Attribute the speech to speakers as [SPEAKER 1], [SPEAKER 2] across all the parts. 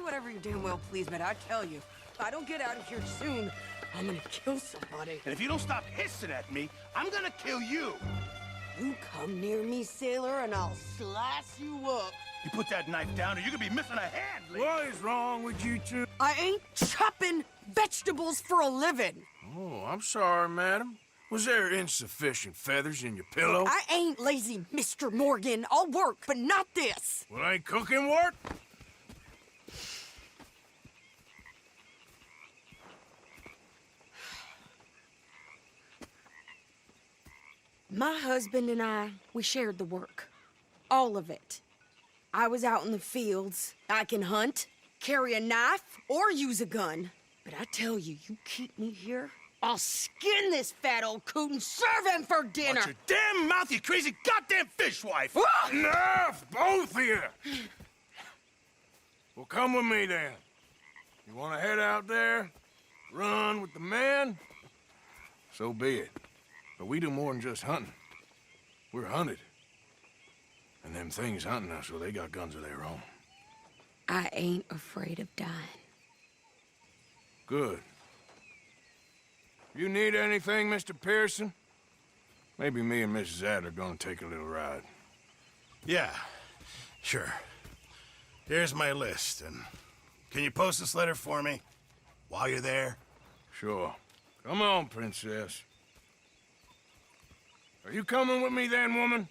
[SPEAKER 1] do whatever you damn well please, but I tell you, if I don't get out of here soon, I'm gonna kill somebody.
[SPEAKER 2] And if you don't stop hissing at me, I'm gonna kill you.
[SPEAKER 1] You come near me, sailor, and I'll slice you up.
[SPEAKER 2] You put that knife down or you're gonna be missing a hand, lady.
[SPEAKER 3] What is wrong with you two?
[SPEAKER 1] I ain't chopping vegetables for a living.
[SPEAKER 3] Oh, I'm sorry, madam. Was there insufficient feathers in your pillow?
[SPEAKER 1] I ain't lazy, Mr. Morgan. I'll work, but not this.
[SPEAKER 3] Well, ain't cooking work?
[SPEAKER 1] My husband and I, we shared the work. All of it. I was out in the fields. I can hunt, carry a knife, or use a gun. But I tell you, you keep me here, I'll skin this fat old coot and serve him for dinner.
[SPEAKER 2] Watch your damn mouth, you crazy goddamn fishwife!
[SPEAKER 3] Enough, both of you! Well, come with me then. You want to head out there, run with the men? So be it. But we do more than just hunting. We're hunted. And them things hunting us, well, they got guns of their own.
[SPEAKER 1] I ain't afraid of dying.
[SPEAKER 3] Good. You need anything, Mr. Pearson? Maybe me and Mrs. Adler are gonna take a little ride.
[SPEAKER 2] Yeah, sure. Here's my list, and can you post this letter for me while you're there?
[SPEAKER 3] Sure. Come on, princess. Are you coming with me then, woman?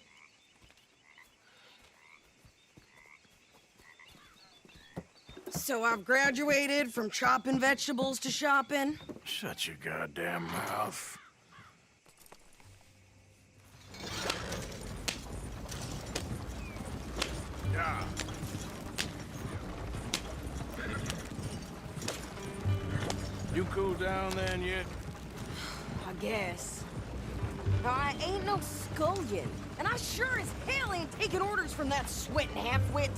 [SPEAKER 1] So I've graduated from chopping vegetables to shopping.
[SPEAKER 3] Shut your goddamn mouth. Yeah. You cool down then yet?
[SPEAKER 1] I guess. I ain't no scullion, and I sure as hell ain't taking orders from that sweating half-wit.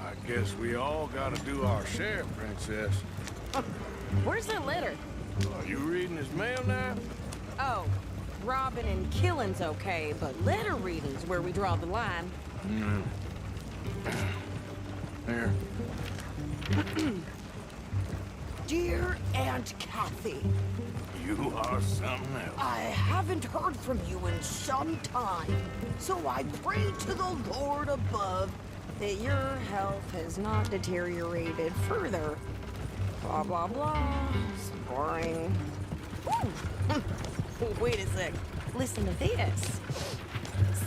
[SPEAKER 3] I guess we all gotta do our share, princess.
[SPEAKER 1] Where's that letter?
[SPEAKER 3] Are you reading his mail now?
[SPEAKER 1] Oh, robbing and killing's okay, but letter reading's where we draw the line.
[SPEAKER 3] Here.
[SPEAKER 1] Dear Aunt Kathy,
[SPEAKER 3] You are something else.
[SPEAKER 1] I haven't heard from you in some time, so I pray to the Lord above that your health has not deteriorated further. Blah, blah, blah. It's boring. Ooh. Wait a sec. Listen to this.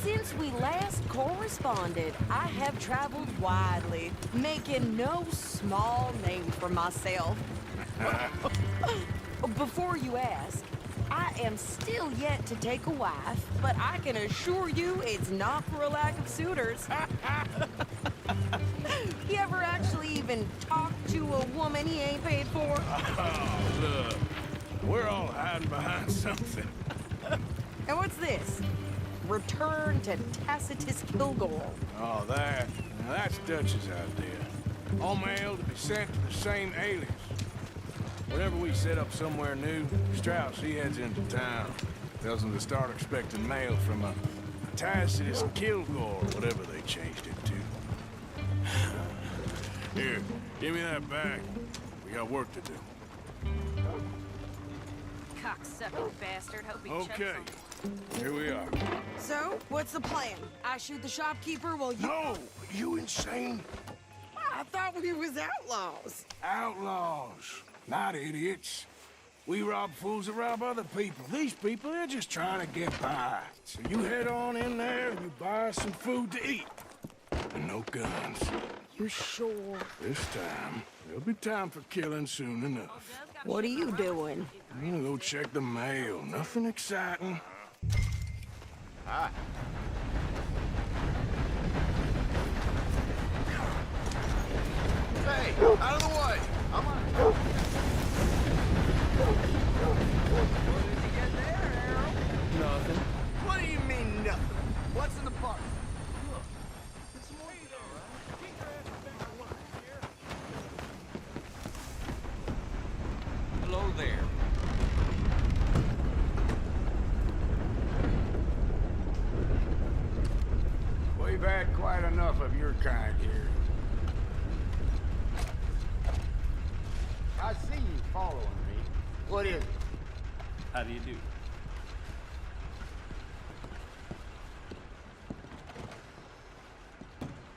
[SPEAKER 1] Since we last corresponded, I have traveled widely, making no small name for myself. Before you ask, I am still yet to take a wife, but I can assure you it's not for a lack of suitors. You ever actually even talk to a woman he ain't paid for?
[SPEAKER 3] Oh, look. We're all hiding behind something.
[SPEAKER 1] And what's this? Return to Tacitus Kilgore.
[SPEAKER 3] Oh, that. Now that's Dutch's idea. All mail to be sent to the same alias. Whenever we set up somewhere new, Strauss, he heads into town. Tells them to start expecting mail from a Tacitus Kilgore, whatever they changed it to. Here, give me that bag. We got work to do.
[SPEAKER 4] Cocksucking bastard. Hope he
[SPEAKER 3] Okay,
[SPEAKER 4] chokes
[SPEAKER 3] here we are.
[SPEAKER 1] So, what's the plan? I shoot the shopkeeper while you...
[SPEAKER 3] No! You insane?
[SPEAKER 1] I thought we was outlaws.
[SPEAKER 3] Outlaws, not idiots. We rob fools that rob other people. These people, they're just trying to get by. So you head on in there and you buy some food to eat. And no guns.
[SPEAKER 1] You sure?
[SPEAKER 3] This time, there'll be time for killing soon enough.
[SPEAKER 1] What are you doing?
[SPEAKER 3] I'm gonna go check the mail. Nothing exciting.
[SPEAKER 2] Hey, out of the way! I'm on.
[SPEAKER 5] What did you get there, Harold?
[SPEAKER 2] Nothing.
[SPEAKER 5] What do you mean, nothing? What's in the park? Hello there.
[SPEAKER 3] We've had quite enough of your kind here.
[SPEAKER 5] I see you following me. What is it?
[SPEAKER 6] How do you do?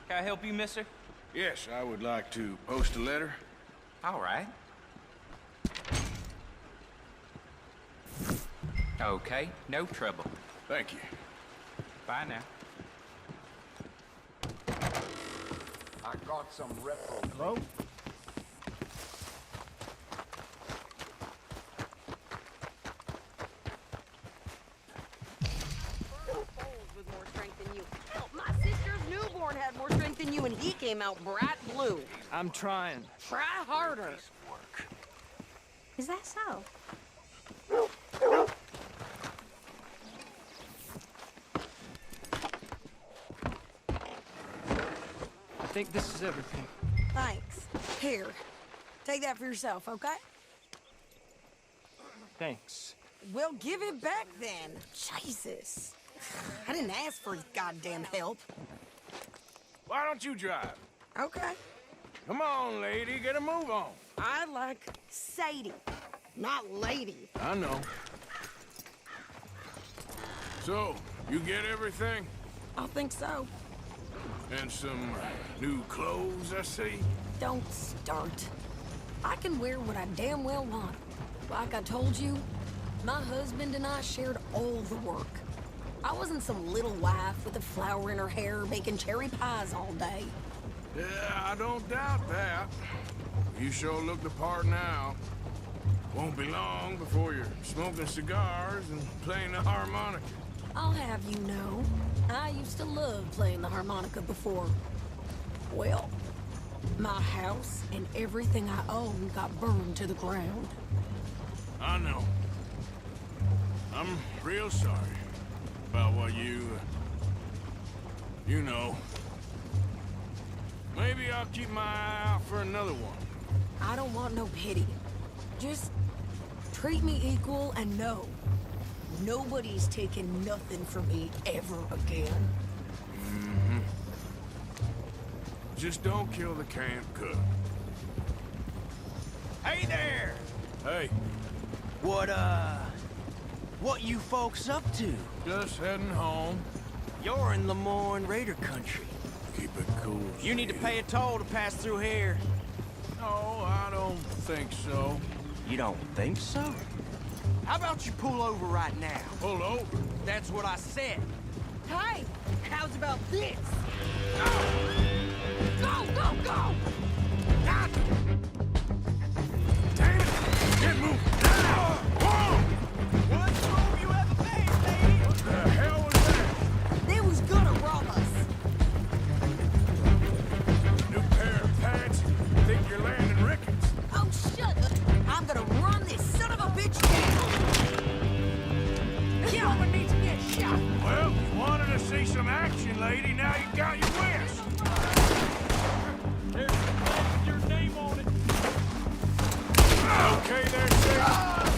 [SPEAKER 6] Can I help you, mister?
[SPEAKER 3] Yes, I would like to post a letter.
[SPEAKER 6] All right. Okay, no trouble.
[SPEAKER 3] Thank you.
[SPEAKER 6] Bye now.
[SPEAKER 5] I got some repro.
[SPEAKER 1] With more strength than you. Hell, my sister's newborn had more strength than you, and he came out bright blue.
[SPEAKER 7] I'm trying.
[SPEAKER 1] Try harder.
[SPEAKER 4] Is that so?
[SPEAKER 7] I think this is everything.
[SPEAKER 1] Thanks. Here, take that for yourself, okay?
[SPEAKER 7] Thanks.
[SPEAKER 1] Well, give it back then. Jesus. I didn't ask for his goddamn help.
[SPEAKER 3] Why don't you drive?
[SPEAKER 1] Okay.
[SPEAKER 3] Come on, lady, get a move on.
[SPEAKER 1] I like Sadie, not lady.
[SPEAKER 3] I know. So, you get everything?
[SPEAKER 1] I think so.
[SPEAKER 3] And some new clothes, I see?
[SPEAKER 1] Don't start. I can wear what I damn well want. Like I told you, my husband and I shared all the work. I wasn't some little wife with a flower in her hair baking cherry pies all day.
[SPEAKER 3] Yeah, I don't doubt that. You sure look the part now. Won't be long before you're smoking cigars and playing the harmonica.
[SPEAKER 1] I'll have you know, I used to love playing the harmonica before. Well, my house and everything I own got burned to the ground.
[SPEAKER 3] I know. I'm real sorry about what you know. Maybe I'll keep my eye out for another one.
[SPEAKER 1] I don't want no pity. Just treat me equal and know nobody's taking nothing from me ever again.
[SPEAKER 3] Mm-hmm. Just don't kill the camp cook.
[SPEAKER 8] Hey there!
[SPEAKER 3] Hey,
[SPEAKER 8] What you folks up to?
[SPEAKER 3] just heading home.
[SPEAKER 8] You're in Lemoyne Raider country.
[SPEAKER 3] Keep it cool.
[SPEAKER 8] You need to
[SPEAKER 3] Sadie.
[SPEAKER 8] pay a toll to pass through here.
[SPEAKER 3] No, I don't think so.
[SPEAKER 8] You don't think so? How about you pull over right now?
[SPEAKER 3] Pull over.
[SPEAKER 8] That's what I said.
[SPEAKER 1] Hey, how's about this? Go, go, go!
[SPEAKER 3] God! Damn it! Get moving! Whoa!
[SPEAKER 8] What's move you ever made, lady?
[SPEAKER 3] What the hell was that?
[SPEAKER 1] They was gonna rob us.
[SPEAKER 3] New pair of pants? Think you're landing Ricketts?
[SPEAKER 1] Oh, shut up. I'm gonna run this son of a bitch down. This woman needs to get shot.
[SPEAKER 3] Well, you wanted to see some action, lady. Now you got your wish.
[SPEAKER 7] There's a flag with your name on it.
[SPEAKER 3] Okay there, Sadie.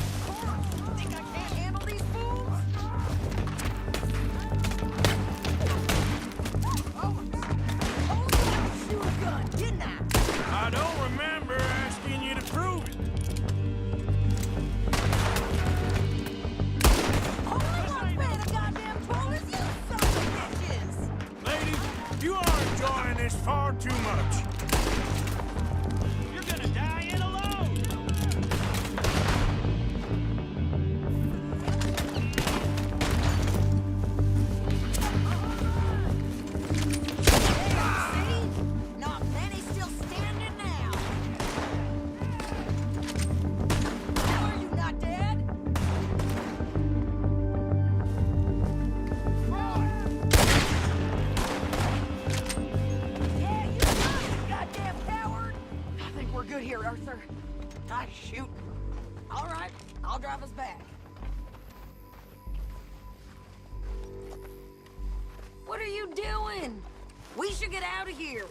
[SPEAKER 1] Think I can't handle these fools? Oh, told you I could shoot a gun, didn't I?
[SPEAKER 3] I don't remember asking you to prove it.
[SPEAKER 1] Only one paying a goddamn toll is you son of bitches.
[SPEAKER 3] Lady, you are enjoying this far too much.
[SPEAKER 7] You're gonna die in alone.
[SPEAKER 1] See? Not many still standing now. How are you not dead? Yeah, you got it, goddamn coward. I think we're good here, Arthur. I shoot. All right, I'll drive us back. What are you doing? We should get out of here.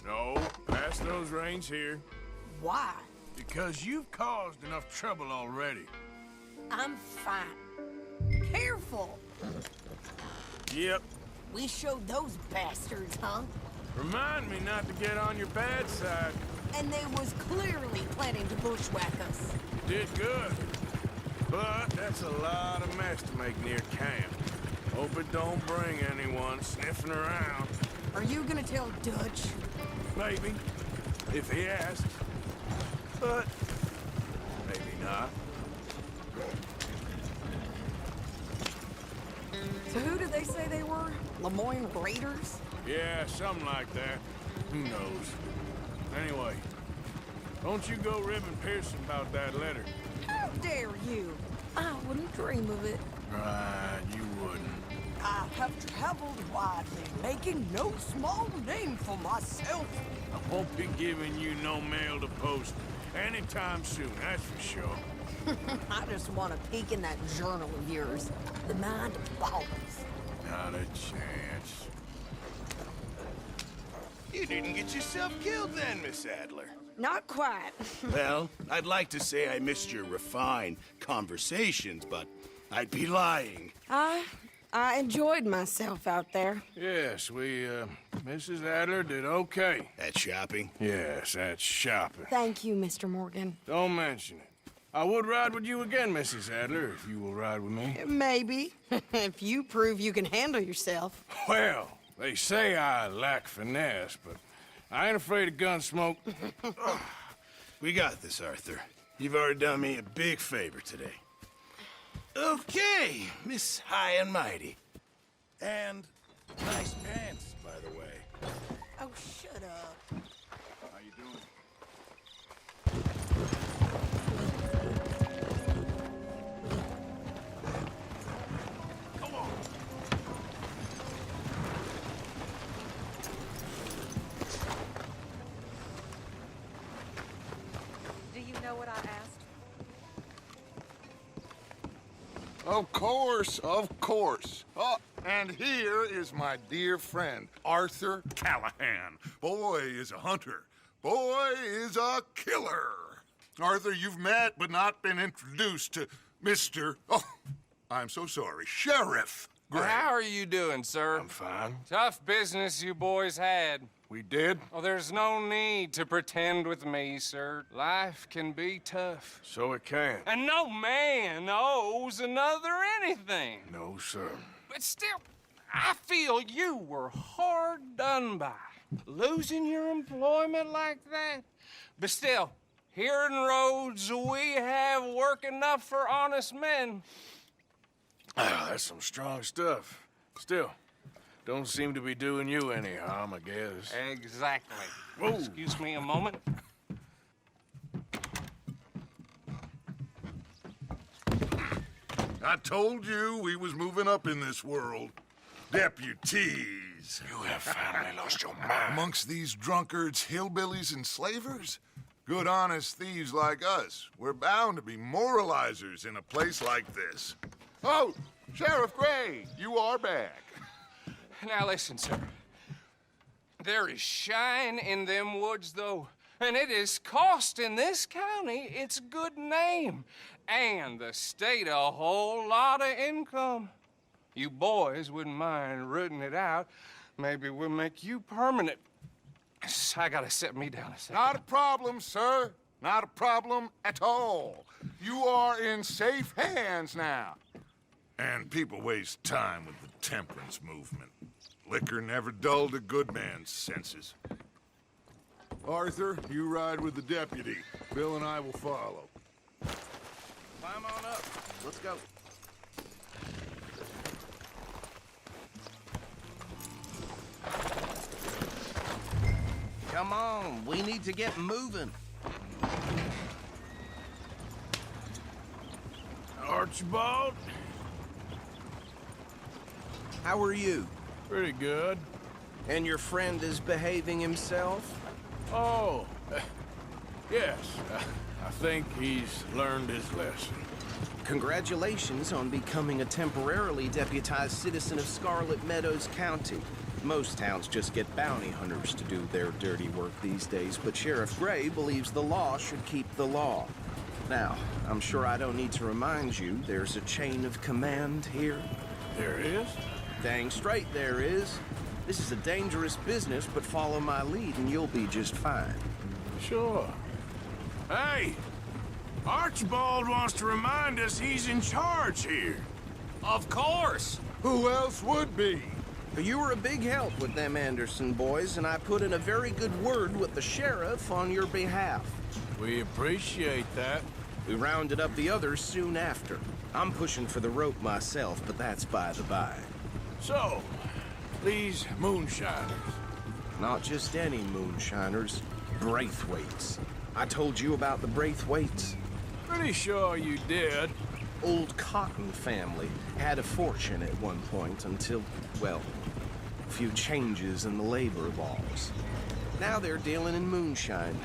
[SPEAKER 3] No, pass those reins here.
[SPEAKER 1] Why?
[SPEAKER 3] Because you've caused enough trouble already.
[SPEAKER 1] I'm fine. Careful.
[SPEAKER 3] Yep.
[SPEAKER 1] We showed those bastards, huh?
[SPEAKER 3] Remind me not to get on your bad side.
[SPEAKER 1] And they was clearly planning to bushwhack us.
[SPEAKER 3] You did good. But that's a lot of mess to make near camp. Hope it don't bring anyone sniffing around.
[SPEAKER 1] Are you gonna tell Dutch?
[SPEAKER 3] Maybe, if he asks. But maybe not.
[SPEAKER 1] So who did they say they were? Lemoyne Raiders?
[SPEAKER 3] Yeah, something like that. Who knows? Anyway, don't you go ribbing Pearson about that letter.
[SPEAKER 1] How dare you? I wouldn't dream of it.
[SPEAKER 3] Right, you wouldn't.
[SPEAKER 8] I have traveled widely, making no small name for myself.
[SPEAKER 3] I won't be giving you no mail to post anytime soon, that's for sure.
[SPEAKER 1] I just want to peek in that journal of yours. The mind boggles.
[SPEAKER 3] Not a chance.
[SPEAKER 2] You didn't get yourself killed then, Miss Adler.
[SPEAKER 1] Not quite.
[SPEAKER 2] Well, I'd like to say I missed your refined conversations, but I'd be lying.
[SPEAKER 1] I enjoyed myself out there.
[SPEAKER 3] Yes, Mrs. Adler did okay.
[SPEAKER 2] At shopping?
[SPEAKER 3] Yes, that's shopping.
[SPEAKER 1] Thank you, Mr. Morgan.
[SPEAKER 3] Don't mention it. I would ride with you again, Mrs. Adler, if you will ride with me.
[SPEAKER 1] Maybe. If you prove you can handle yourself.
[SPEAKER 3] Well, they say I lack finesse, but I ain't afraid of gun smoke.
[SPEAKER 2] We got this, Arthur. You've already done me a big favor today. Okay, Miss High and Mighty. And nice pants, by the way.
[SPEAKER 1] Oh, shut up.
[SPEAKER 3] How you doing?
[SPEAKER 2] Come on.
[SPEAKER 5] Do you know what I asked?
[SPEAKER 9] Of course, of course. Oh, and here is my dear friend, Arthur Callahan. Boy is a hunter. Boy is a killer. Arthur, you've met but not been introduced to Mr. Oh, I'm so sorry, Sheriff Gray.
[SPEAKER 10] How are you doing, sir?
[SPEAKER 3] I'm fine.
[SPEAKER 10] Tough business you boys had.
[SPEAKER 3] We did?
[SPEAKER 10] Oh, there's no need to pretend with me, sir. Life can be tough.
[SPEAKER 3] So it can.
[SPEAKER 10] And no man owes another anything.
[SPEAKER 3] No, sir.
[SPEAKER 10] But still, I feel you were hard done by. Losing your employment like that. But still, here in Rhodes, we have work enough for honest men.
[SPEAKER 3] Ah, that's some strong stuff. Still, don't seem to be doing you any harm, I guess.
[SPEAKER 10] Exactly.
[SPEAKER 3] Whoa.
[SPEAKER 10] Excuse me a moment.
[SPEAKER 9] I told you we was moving up in this world. Deputies.
[SPEAKER 3] You have finally lost your mind.
[SPEAKER 9] Amongst these drunkards, hillbillies, and slavers? Good, honest thieves like us. We're bound to be moralizers in a place like this. Oh, Sheriff Gray, you are back.
[SPEAKER 10] Now listen, sir. There is shine in them woods, though, and it is costing this county its good name and the state a whole lot of income. You boys wouldn't mind rooting it out. Maybe we'll make you permanent. I gotta set me down a second.
[SPEAKER 9] Not a problem, sir. Not a problem at all. You are in safe hands now. And people waste time with the temperance movement. Liquor never dulled a good man's senses. Arthur, you ride with the deputy. Bill and I will follow.
[SPEAKER 8] Climb on up. Let's go. Come on, we need to get moving.
[SPEAKER 3] Archibald?
[SPEAKER 8] How are you?
[SPEAKER 3] Pretty good.
[SPEAKER 8] And your friend is behaving himself?
[SPEAKER 3] Oh, yes. I think he's learned his lesson.
[SPEAKER 8] Congratulations on becoming a temporarily deputized citizen of Scarlet Meadows County. Most towns just get bounty hunters to do their dirty work these days, but Sheriff Gray believes the law should keep the law. Now, I'm sure I don't need to remind you, there's a chain of command here.
[SPEAKER 3] There is?
[SPEAKER 8] Dang straight there is. This is a dangerous business, but follow my lead and you'll be just fine.
[SPEAKER 3] Sure. Hey! Archibald wants to remind us he's in charge here.
[SPEAKER 6] Of course!
[SPEAKER 9] Who else would be?
[SPEAKER 8] You were a big help with them Anderson boys, and I put in a very good word with the sheriff on your behalf.
[SPEAKER 3] We appreciate that.
[SPEAKER 8] We rounded up the others soon after. I'm pushing for the rope myself, but that's by the by.
[SPEAKER 3] So, these moonshiners.
[SPEAKER 8] Not just any moonshiners, Braithwaites. I told you about the Braithwaites.
[SPEAKER 3] Pretty sure you did.
[SPEAKER 8] Old Cotton family had a fortune at one point until, well, a few changes in the labor laws. Now they're dealing in moonshine.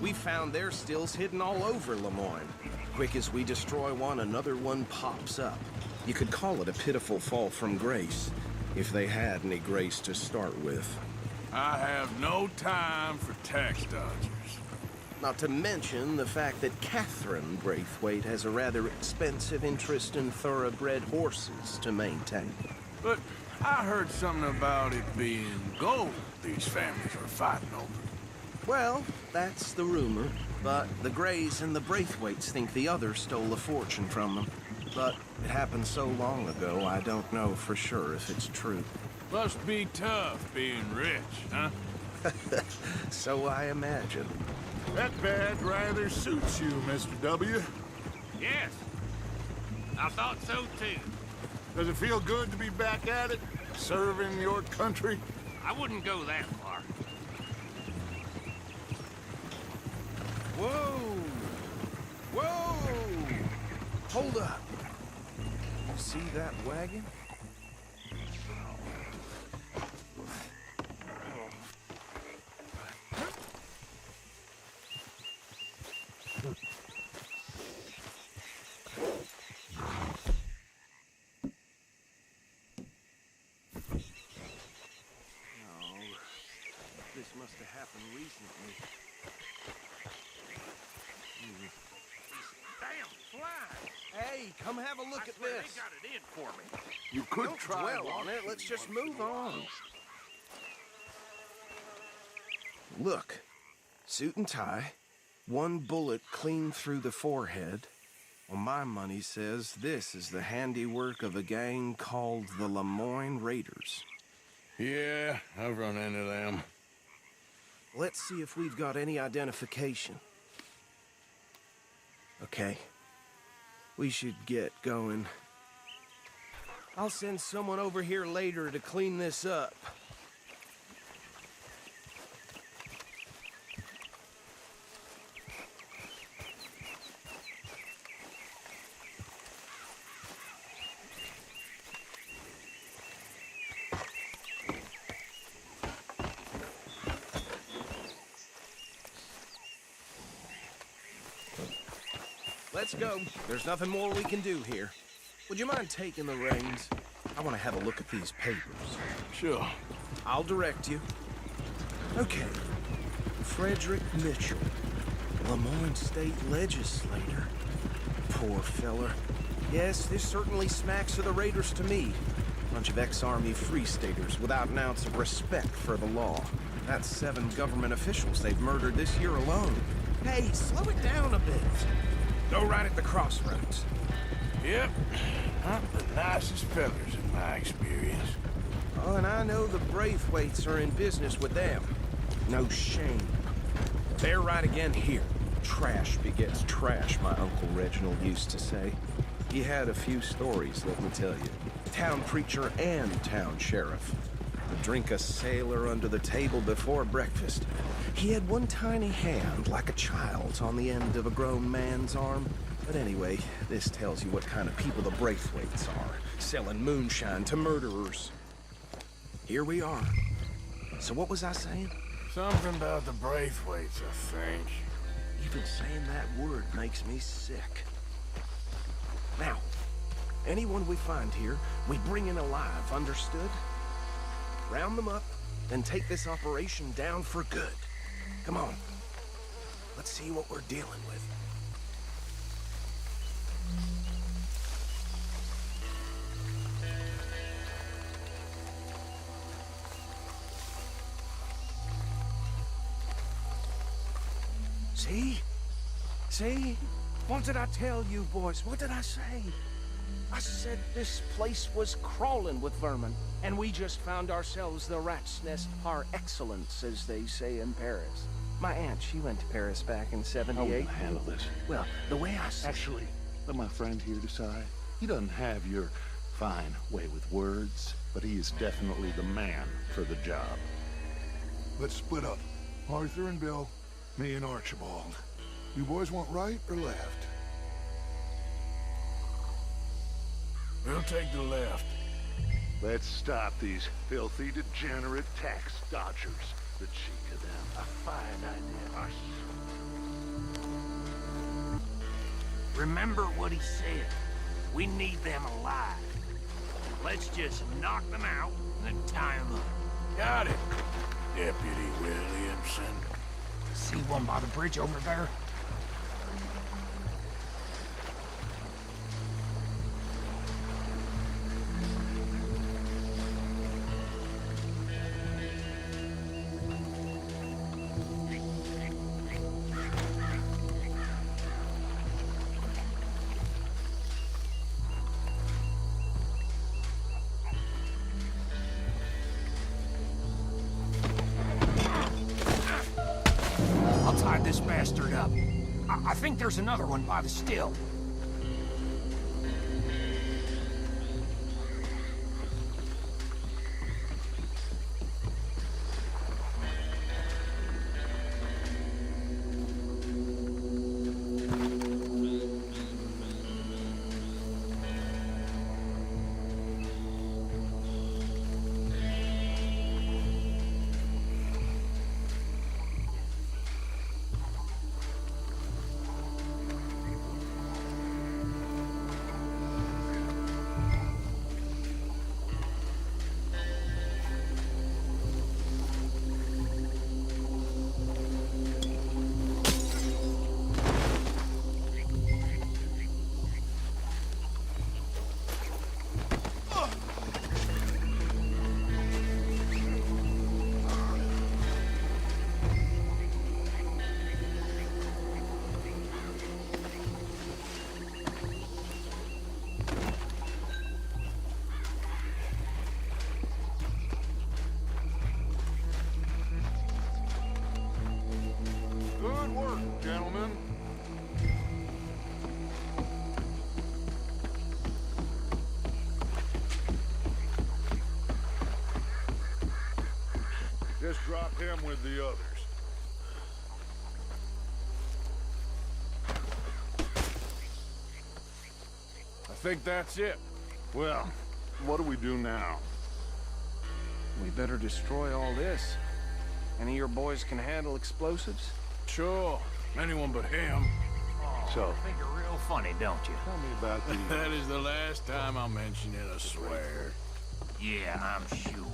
[SPEAKER 8] We found their stills hidden all over Lemoyne. Quick as we destroy one, another one pops up. You could call it a pitiful fall from grace, if they had any grace to start with.
[SPEAKER 3] I have no time for tax dodgers.
[SPEAKER 8] Not to mention the fact that Catherine Braithwaite has a rather expensive interest in thoroughbred horses to maintain.
[SPEAKER 3] But I heard something about it being gold these families were fighting over.
[SPEAKER 8] Well, that's the rumor. But the Greys and the Braithwaites think the others stole a fortune from them. But it happened so long ago, I don't know for sure if it's true.
[SPEAKER 3] Must be tough being rich, huh?
[SPEAKER 8] So I imagine.
[SPEAKER 9] That badge rather suits you, Mr. W.
[SPEAKER 7] Yes. I thought so too.
[SPEAKER 9] Does it feel good to be back at it? Serving your country?
[SPEAKER 7] I wouldn't go that far.
[SPEAKER 8] Whoa! Whoa! Hold up. You see that wagon? This must have happened recently.
[SPEAKER 7] Damn fly!
[SPEAKER 8] Hey, come have a look
[SPEAKER 7] I
[SPEAKER 8] at
[SPEAKER 7] swear
[SPEAKER 8] this.
[SPEAKER 7] they got it in for me.
[SPEAKER 9] You could
[SPEAKER 8] Don't
[SPEAKER 9] try
[SPEAKER 8] dwell on it. Let's just move on. Look, suit and tie, one bullet clean through the forehead. Well, my money says this is the handiwork of a gang called the Lemoyne Raiders.
[SPEAKER 3] Yeah, I've run into them.
[SPEAKER 8] Let's see if we've got any identification. Okay. We should get going. I'll send someone over here later to clean this up. Let's go. There's nothing more we can do here. Would you mind taking the reins? I want to have a look at these papers.
[SPEAKER 3] Sure.
[SPEAKER 8] I'll direct you. Okay. Frederick Mitchell, Lemoyne State Legislator. Poor feller. Yes, this certainly smacks of the Raiders to me. Bunch of ex-Army Free Staters without an ounce of respect for the law. That's 7 government officials they've murdered this year alone. Hey, slow it down a bit. Go right at the crossroads.
[SPEAKER 3] Yep. Not the nicest fellas in my experience.
[SPEAKER 8] Oh, and I know the Braithwaites are in business with them. No shame. They're right again here. Trash begets trash, my Uncle Reginald used to say. He had a few stories, let me tell you. Town preacher and town sheriff. Would drink a sailor under the table before breakfast. He had one tiny hand, like a child's, on the end of a grown man's arm. But anyway, this tells you what kind of people the Braithwaites are, selling moonshine to murderers. Here we are. So what was I saying?
[SPEAKER 3] Something about the Braithwaites, I think.
[SPEAKER 8] Even saying that word makes me sick. Now, anyone we find here, we bring in alive, understood? Round them up, then take this operation down for good. Come on. Let's see what we're dealing with. See? See? What did I tell you, boys? What did I say? I said this place was crawling with vermin, and we just found ourselves the rat's nest par excellence, as they say in Paris. My aunt, she went to Paris back in '78.
[SPEAKER 11] How will you handle this?
[SPEAKER 8] Well, the way I see...
[SPEAKER 11] Actually, let my friend here decide. He doesn't have your fine way with words, but he is definitely the man for the job.
[SPEAKER 9] Let's split up. Arthur and Bill, me and Archibald. You boys want right or left?
[SPEAKER 3] We'll take the left.
[SPEAKER 11] Let's stop these filthy, degenerate tax dodgers. The cheek of them. A fine idea.
[SPEAKER 7] Remember what he said. We need them alive. Let's just knock them out and then tie them up.
[SPEAKER 3] Got it, Deputy Williamson.
[SPEAKER 6] See one by the bridge over there? Tied this bastard up. I think there's another one by the still.
[SPEAKER 9] Good work, gentlemen. Just drop him with the others.
[SPEAKER 3] I think that's it.
[SPEAKER 11] Well, what do we do now?
[SPEAKER 8] We better destroy all this. Any of your boys can handle explosives?
[SPEAKER 3] Sure, anyone but him.
[SPEAKER 11] So,
[SPEAKER 6] Think you're real funny, don't you?
[SPEAKER 11] tell me about the...
[SPEAKER 3] That is the last time I mention it, I swear.
[SPEAKER 6] Yeah, I'm sure.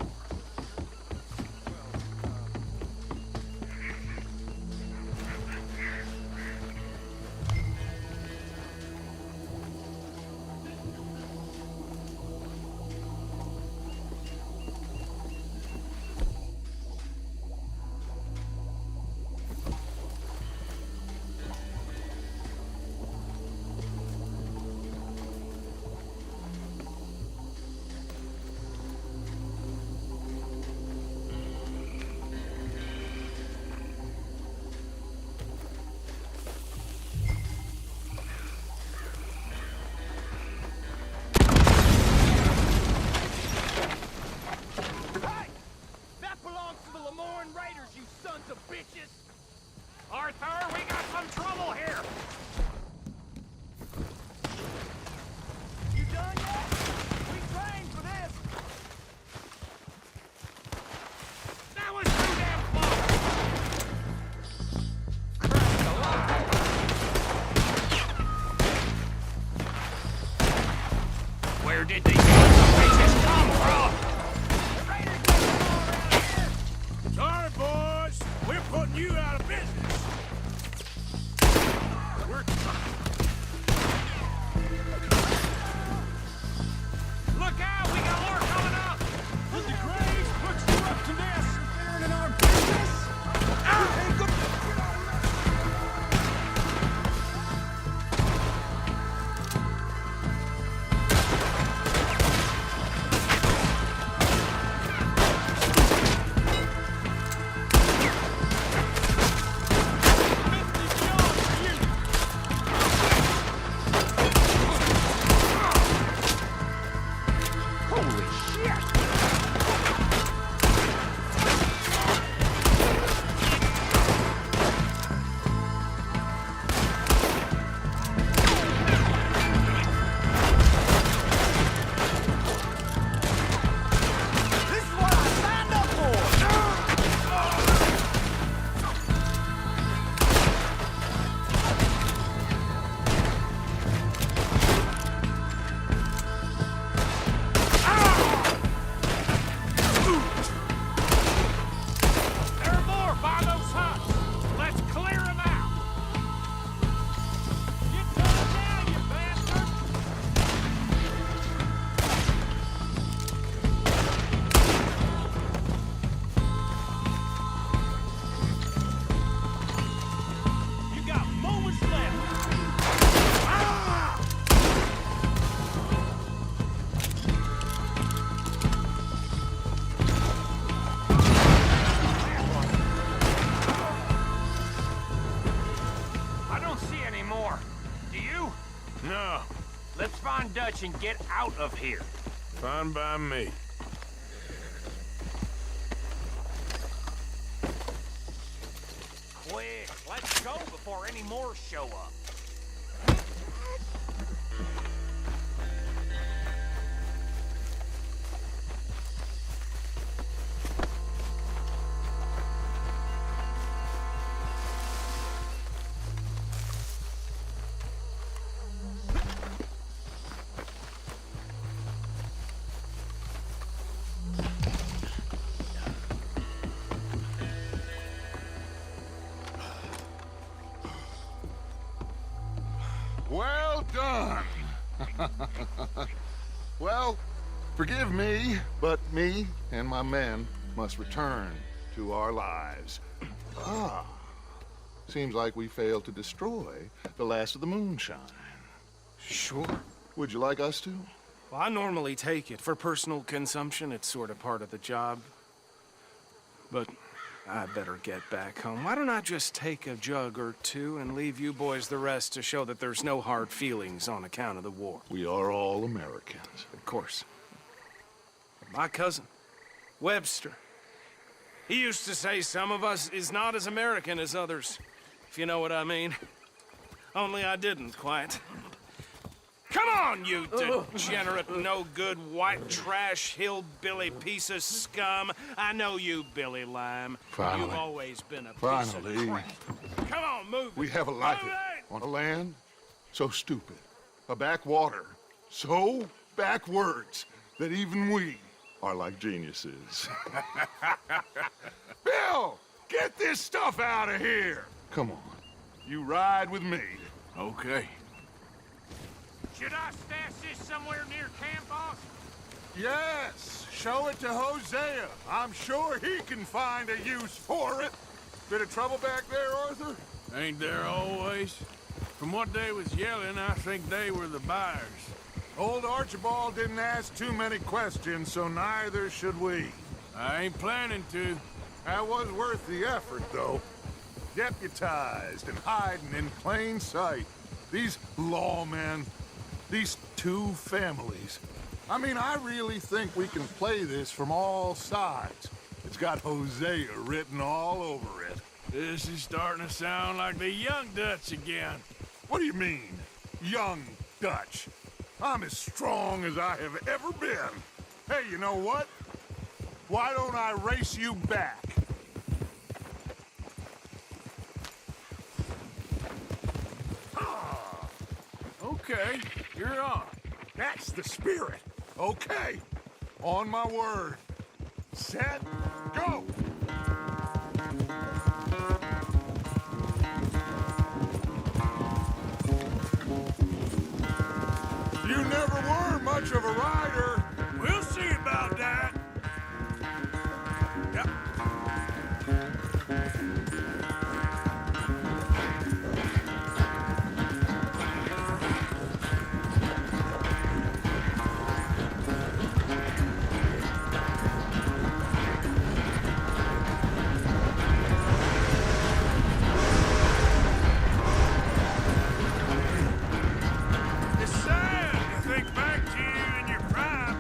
[SPEAKER 7] Arthur, we got some trouble here!
[SPEAKER 5] You done yet? We trained for this!
[SPEAKER 7] That was too damn close!
[SPEAKER 10] Christ alive!
[SPEAKER 6] Where did these bitches come from?
[SPEAKER 5] The raiders don't come all around here!
[SPEAKER 3] Sorry, boys. We're putting you out of business.
[SPEAKER 7] Look out, we got more coming up!
[SPEAKER 5] Would the Graves put you up to this? Interfering in our business?
[SPEAKER 7] I don't see any more. Do you?
[SPEAKER 3] No,
[SPEAKER 7] Let's find Dutch and get out of here.
[SPEAKER 3] fine by me.
[SPEAKER 7] Quick, let's go before any more show up.
[SPEAKER 9] Well done. Well, forgive me, but me and my men must return to our lives. Ah, seems like we failed to destroy the last of the moonshine.
[SPEAKER 3] Sure.
[SPEAKER 9] Would you like us to?
[SPEAKER 3] Well, I normally take it. For personal consumption, it's sort of part of the job. But I better get back home. Why don't I just take a jug or two and leave you boys the rest to show that there's no hard feelings on account of the war?
[SPEAKER 9] We are all Americans.
[SPEAKER 3] Of course. My cousin, Webster, he used to say some of us is not as American as others, if you know what I mean. Only I didn't quite. Come on, you degenerate, no-good, white trash, hillbilly piece of scum. I know you, Billy Lime.
[SPEAKER 9] Finally.
[SPEAKER 3] You've always been a piece
[SPEAKER 9] Finally.
[SPEAKER 3] of crap. Come on, move
[SPEAKER 9] We
[SPEAKER 3] it.
[SPEAKER 9] have a life
[SPEAKER 3] Move it!
[SPEAKER 9] on a land so stupid, a backwater so backwards that even we are like geniuses. Bill, get this stuff out of here. Come on, you ride with me.
[SPEAKER 3] Okay.
[SPEAKER 7] Should I stash this somewhere near camp, boss?
[SPEAKER 9] Yes, show it to Hosea. I'm sure he can find a use for it. Bit of trouble back there, Arthur?
[SPEAKER 3] Ain't there always? From what they was yelling, I think they were the buyers.
[SPEAKER 9] Old Archibald didn't ask too many questions, so neither should we.
[SPEAKER 3] I ain't planning to.
[SPEAKER 9] That was worth the effort, though. Deputized and hiding in plain sight. These lawmen, these two families. I mean, I really think we can play this from all sides. It's got Hosea written all over it.
[SPEAKER 3] This is starting to sound like the young Dutch again.
[SPEAKER 9] What do you mean, young Dutch? I'm as strong as I have ever been. Hey, you know what? Why don't I race you back?
[SPEAKER 3] Okay, you're on.
[SPEAKER 9] That's the spirit. Okay, on my word. Set, go! You never were much of a rider.
[SPEAKER 3] We'll see about that.
[SPEAKER 9] Yep.
[SPEAKER 3] It's sad to think back to you in your prime.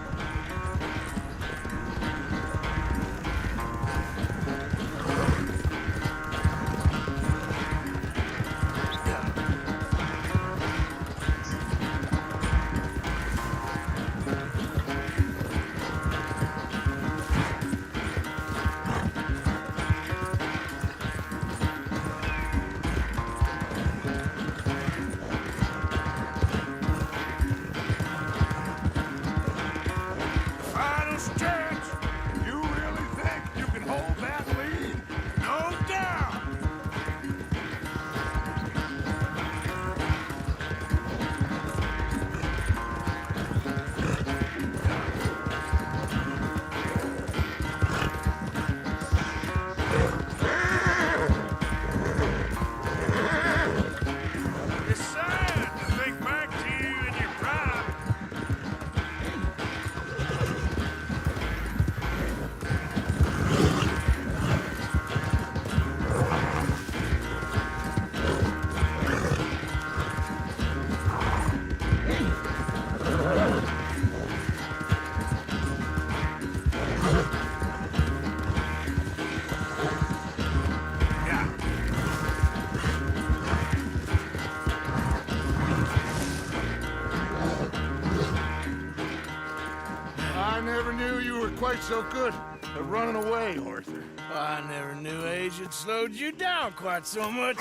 [SPEAKER 9] quite so good at running away, Arthur.
[SPEAKER 3] I never knew age had slowed you down quite so much.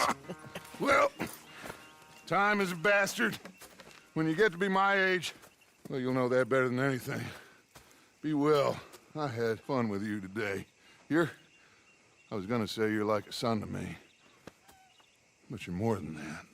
[SPEAKER 9] Well, time is a bastard. When you get to be my age, well, you'll know that better than anything. Be well. I had fun with you today. I was gonna say you're like a son to me. But you're more than that.